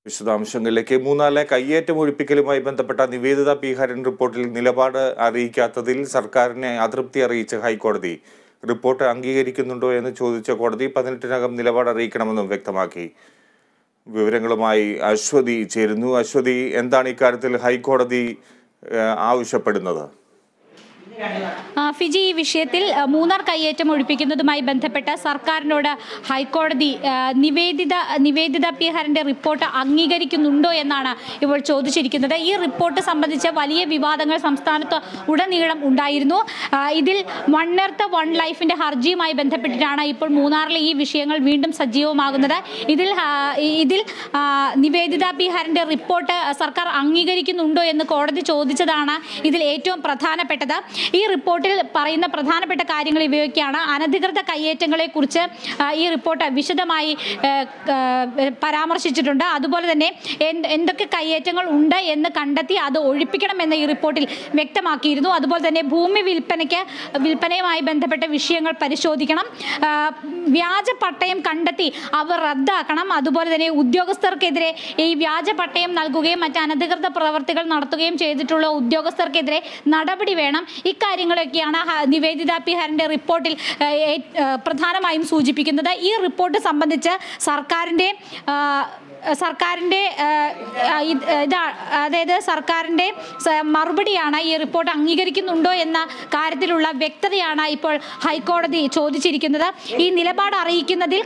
വിശദാംശങ്ങളിലേക്ക്. മൂന്നാറിലെ കയ്യേറ്റം ഒഴിപ്പിക്കലുമായി ബന്ധപ്പെട്ട നിവേദിത പി ഹരൻ റിപ്പോർട്ടിൽ നിലപാട് അറിയിക്കാത്തതിൽ സർക്കാരിനെ അതൃപ്തി അറിയിച്ച ഹൈക്കോടതി റിപ്പോർട്ട് അംഗീകരിക്കുന്നുണ്ടോ എന്ന് ചോദിച്ച കോടതി 18-നകം നിലപാട് അറിയിക്കണമെന്നും വ്യക്തമാക്കി. വിവരങ്ങളുമായി അശ്വതി ചേരുന്നു. അശ്വതി, എന്താണ് ഇക്കാര്യത്തിൽ ഹൈക്കോടതി ആവശ്യപ്പെടുന്നത്? ഫിജി, ഈ വിഷയത്തിൽ മൂന്നാർ കയ്യേറ്റം ഒഴിപ്പിക്കുന്നതുമായി ബന്ധപ്പെട്ട സർക്കാരിനോട് ഹൈക്കോടതി നിവേദിത പി ഹരന്റെ റിപ്പോർട്ട് അംഗീകരിക്കുന്നുണ്ടോ എന്നാണ് ഇപ്പോൾ ചോദിച്ചിരിക്കുന്നത്. ഈ റിപ്പോർട്ട് സംബന്ധിച്ച വലിയ വിവാദങ്ങൾ സംസ്ഥാനത്ത് ഉടനീളം ഉണ്ടായിരുന്നു. ഇതിൽ വൺ എർത്ത് വൺ ലൈഫിന്റെ ഹർജിയുമായി ബന്ധപ്പെട്ടിട്ടാണ് ഇപ്പോൾ മൂന്നാറിലെ ഈ വിഷയങ്ങൾ വീണ്ടും സജീവമാകുന്നത്. ഇതിൽ നിവേദിത പി ഹരന്റെ റിപ്പോർട്ട് സർക്കാർ അംഗീകരിക്കുന്നുണ്ടോ എന്ന് കോടതി ചോദിച്ചതാണ് ഇതിൽ ഏറ്റവും പ്രധാനപ്പെട്ടത്. ഈ റിപ്പോർട്ടിൽ പറയുന്ന പ്രധാനപ്പെട്ട കാര്യങ്ങൾ ഇവയൊക്കെയാണ്. അനധികൃത കയ്യേറ്റങ്ങളെ കുറിച്ച് ഈ റിപ്പോർട്ട് വിശദമായി പരാമർശിച്ചിട്ടുണ്ട്. അതുപോലെ തന്നെ എന്തൊക്കെ കയ്യേറ്റങ്ങൾ ഉണ്ട് എന്ന് കണ്ടെത്തി അത് ഒഴിപ്പിക്കണമെന്ന് ഈ റിപ്പോർട്ടിൽ വ്യക്തമാക്കിയിരുന്നു. അതുപോലെ തന്നെ ഭൂമി വിൽപ്പനയുമായി ബന്ധപ്പെട്ട വിഷയങ്ങൾ പരിശോധിക്കണം, വ്യാജ പട്ടയം കണ്ടെത്തി അവ റദ്ദാക്കണം, അതുപോലെ തന്നെ ഉദ്യോഗസ്ഥർക്കെതിരെ ഈ വ്യാജ പട്ടയം നൽകുകയും മറ്റ് അനധികൃത പ്രവർത്തികൾ നടത്തുകയും ചെയ്തിട്ടുള്ള ഉദ്യോഗസ്ഥർക്കെതിരെ നടപടി വേണം. ഇക്കാര്യങ്ങളൊക്കെയാണ് നിവേദിത പി ഹരന്റെ റിപ്പോർട്ടിൽ പ്രധാനമായും സൂചിപ്പിക്കുന്നത്. ഈ റിപ്പോർട്ട് സംബന്ധിച്ച് സർക്കാരിൻ്റെ മറുപടിയാണ്. ഈ റിപ്പോർട്ട് അംഗീകരിക്കുന്നുണ്ടോ എന്ന കാര്യത്തിലുള്ള വ്യക്തതയാണ് ഇപ്പോൾ ഹൈക്കോടതി ചോദിച്ചിരിക്കുന്നത്. ഈ നിലപാട് അറിയിക്കാത്തതിൽ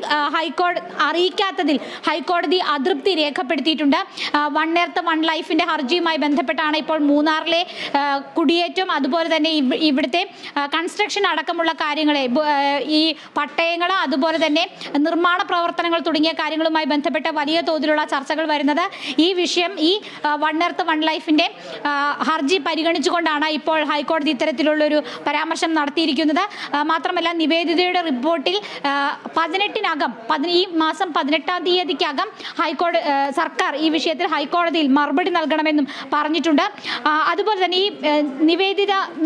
ഹൈക്കോടതി അതൃപ്തി രേഖപ്പെടുത്തിയിട്ടുണ്ട്. വൺ എർത്ത് വൺ ലൈഫിന്റെ ഹർജിയുമായി ബന്ധപ്പെട്ടാണ് ഇപ്പോൾ മൂന്നാറിലെ കുടിയേറ്റം, അതുപോലെ തന്നെ ഇവിടുത്തെ കൺസ്ട്രക്ഷൻ അടക്കമുള്ള കാര്യങ്ങളെ, ഈ പട്ടയങ്ങൾ, അതുപോലെ തന്നെ നിർമ്മാണ പ്രവർത്തനങ്ങൾ തുടങ്ങിയ കാര്യങ്ങളുമായി ബന്ധപ്പെട്ട വലിയ തോതിലുള്ള ചർച്ചകൾ വരുന്നത്. ഈ വിഷയം, ഈ വൺ എർത്ത് വൺ ലൈഫിന്റെ ഹർജി പരിഗണിച്ചുകൊണ്ടാണ് ഇപ്പോൾ ഹൈക്കോടതി ഇത്തരത്തിലുള്ളൊരു പരാമർശം നടത്തിയിരിക്കുന്നത്. മാത്രമല്ല, നിവേദിതയുടെ റിപ്പോർട്ടിൽ 18-നകം ഈ മാസം 18-ാം തീയതിക്കകം സർക്കാർ ഈ വിഷയത്തിൽ ഹൈക്കോടതിയിൽ മറുപടി നൽകണമെന്നും പറഞ്ഞിട്ടുണ്ട്. അതുപോലെ തന്നെ ഈ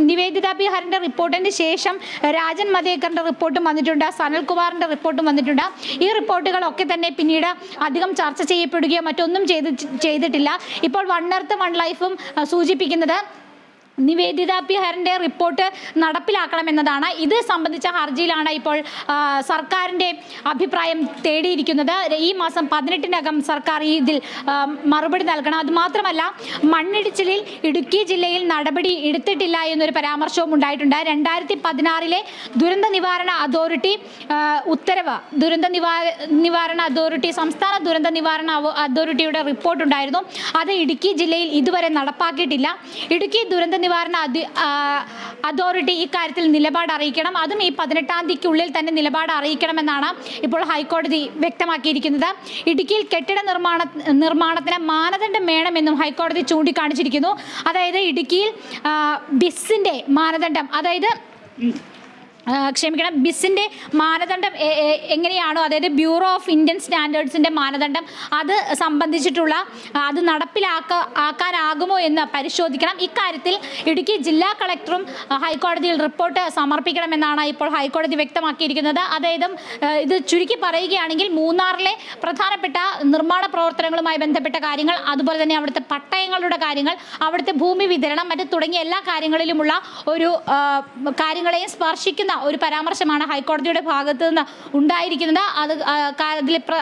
നിവേദിത പി ഹരന്റെ റിപ്പോർട്ടിന് ശേഷം രാജൻ മതേക്കറിന്റെ റിപ്പോർട്ടും വന്നിട്ടുണ്ട്, സനൽകുമാറിന്റെ റിപ്പോർട്ടും വന്നിട്ടുണ്ട്. ഈ റിപ്പോർട്ടുകളൊക്കെ തന്നെ പിന്നീട് അധികം ചർച്ച ചെയ്യപ്പെടുകയോ മറ്റൊന്നും ചെയ്തിട്ടില്ല. ഇപ്പോൾ വൺ എർത്ത് വൺ ലൈഫും സൂചിപ്പിക്കുന്നത് നിവേദിത പി ഹരന്റെ റിപ്പോർട്ട് നടപ്പിലാക്കണമെന്നതാണ്. ഇത് സംബന്ധിച്ച ഹർജിയിലാണ് ഇപ്പോൾ സർക്കാരിൻ്റെ അഭിപ്രായം തേടിയിരിക്കുന്നത്. ഈ മാസം 18-നകം സർക്കാർ ഇതിൽ മറുപടി നൽകണം. അതുമാത്രമല്ല, മണ്ണിടിച്ചിലിൽ ഇടുക്കി ജില്ലയിൽ നടപടി എടുത്തിട്ടില്ല എന്നൊരു പരാമർശവും ഉണ്ടായിട്ടുണ്ട്. 2016-ലെ ദുരന്ത നിവാരണ അതോറിറ്റി ഉത്തരവ്, സംസ്ഥാന ദുരന്ത നിവാരണ അതോറിറ്റിയുടെ റിപ്പോർട്ടുണ്ടായിരുന്നു. അത് ഇടുക്കി ജില്ലയിൽ ഇതുവരെ നടപ്പാക്കിയിട്ടില്ല. ഇടുക്കി ദുരന്ത നിവാരണ അതോറിറ്റി ഇക്കാര്യത്തിൽ നിലപാട് അറിയിക്കണം. അതും ഈ 18-ാം തീയതിക്കുള്ളിൽ തന്നെ നിലപാട് അറിയിക്കണമെന്നാണ് ഇപ്പോൾ ഹൈക്കോടതി വ്യക്തമാക്കിയിരിക്കുന്നത്. ഇടുക്കിയിൽ കെട്ടിട നിർമ്മാണത്തിന് മാനദണ്ഡം വേണമെന്നും ഹൈക്കോടതി ചൂണ്ടിക്കാണിച്ചിരിക്കുന്നു. അതായത് ഇടുക്കിയിൽ ബിസിന്റെ മാനദണ്ഡം, ബിസിന്റെ മാനദണ്ഡം എങ്ങനെയാണോ, അതായത് ബ്യൂറോ ഓഫ് ഇന്ത്യൻ സ്റ്റാൻഡേർഡ്സിന്റെ മാനദണ്ഡം, അത് സംബന്ധിച്ചിട്ടുള്ള അത് നടപ്പിലാക്കാനാകുമോ എന്ന് പരിശോധിക്കണം. ഇക്കാര്യത്തിൽ ഇടുക്കി ജില്ലാ കളക്ടറും ഹൈക്കോടതിയിൽ റിപ്പോർട്ട് സമർപ്പിക്കണമെന്നാണ് ഇപ്പോൾ ഹൈക്കോടതി വ്യക്തമാക്കിയിരിക്കുന്നത്. അതായത് ഇത് ചുരുക്കി പറയുകയാണെങ്കിൽ മൂന്നാറിലെ പ്രധാനപ്പെട്ട നിർമ്മാണ പ്രവർത്തനങ്ങളുമായി ബന്ധപ്പെട്ട കാര്യങ്ങൾ, അതുപോലെ തന്നെ അവിടുത്തെ പട്ടയങ്ങളുടെ കാര്യങ്ങൾ, അവിടുത്തെ ഭൂമി വിതരണം, മറ്റ് തുടങ്ങിയ എല്ലാ കാര്യങ്ങളിലുമുള്ള ഒരു കാര്യങ്ങളെയും സ്പർശിക്കുന്ന ഒരു പരാമർശമാണ് ഹൈക്കോടതിയുടെ ഭാഗത്ത് നിന്ന് ഉണ്ടായിരിക്കുന്നത്.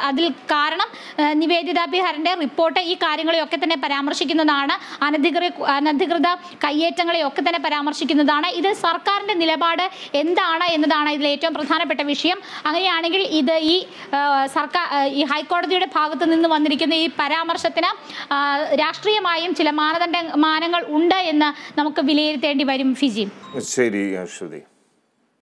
അതിൽ കാരണം നിവേദിത പി ഹരന്റെ റിപ്പോർട്ട് ഈ കാര്യങ്ങളെയൊക്കെ തന്നെ പരാമർശിക്കുന്നതാണ്. അനധികൃത കയ്യേറ്റങ്ങളെയൊക്കെ തന്നെ പരാമർശിക്കുന്നതാണ്. ഇത് സർക്കാരിന്റെ നിലപാട് എന്താണ് എന്നതാണ് ഇതിൽ ഏറ്റവും പ്രധാനപ്പെട്ട വിഷയം. അങ്ങനെയാണെങ്കിൽ ഇത് ഈ ഹൈക്കോടതിയുടെ ഭാഗത്ത് നിന്ന് വന്നിരിക്കുന്ന ഈ പരാമർശത്തിന് രാഷ്ട്രീയമായും ചില മാനങ്ങൾ ഉണ്ട് എന്ന് നമുക്ക് വിലയിരുത്തേണ്ടി വരും. ഫിജി. ശരി അശ്വതി.